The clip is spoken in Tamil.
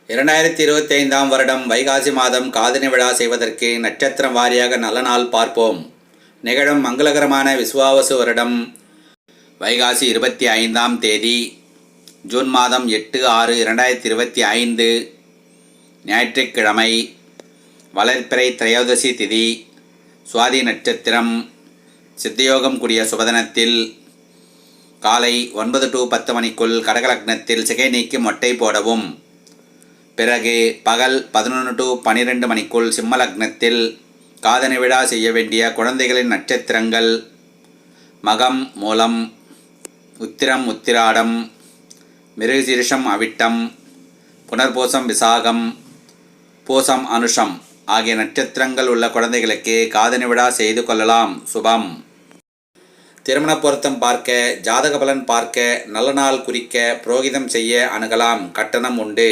2025ஆம் வருடம் வைகாசி மாதம் காதணி விழா செய்வதற்கு நட்சத்திரம் வாரியாக நல்ல நாள் பார்ப்போம். நிகழும் மங்களகரமான விசுவாவசு வருடம் வைகாசி 25ஆம் தேதி ஜூன் மாதம் 8/6/2025 ஞாயிற்றுக்கிழமை. வளர்பிறை திரையோதசி திதி, சுவாதி நட்சத்திரம். சித்தயோகம் கூடிய சுபதனத்தில் காலை 9 to 10 மணிக்குள் கடகலக்னத்தில் சிகை நீக்கி மொட்டை போடவும். பிறகு பகல் 11 to 12 மணிக்குள் சிம்ம லக்னத்தில் காதணி விழா செய்ய வேண்டிய குழந்தைகளின் நட்சத்திரங்கள் மகம் மூலம், உத்திரம் உத்திராடம், மிருகசீரிஷம் அவிட்டம், புனர்பூசம் விசாகம், பூசம் அனுஷம் ஆகிய நட்சத்திரங்கள் உள்ள குழந்தைகளுக்கு காதணி விழா செய்து கொள்ளலாம். சுபம். திருமண பொருத்தம் பார்க்க, ஜாதக பலன் பார்க்க, நல்ல நாள் குறிக்க புரோகிதம் செய்ய அணுகலாம். கட்டணம் உண்டு.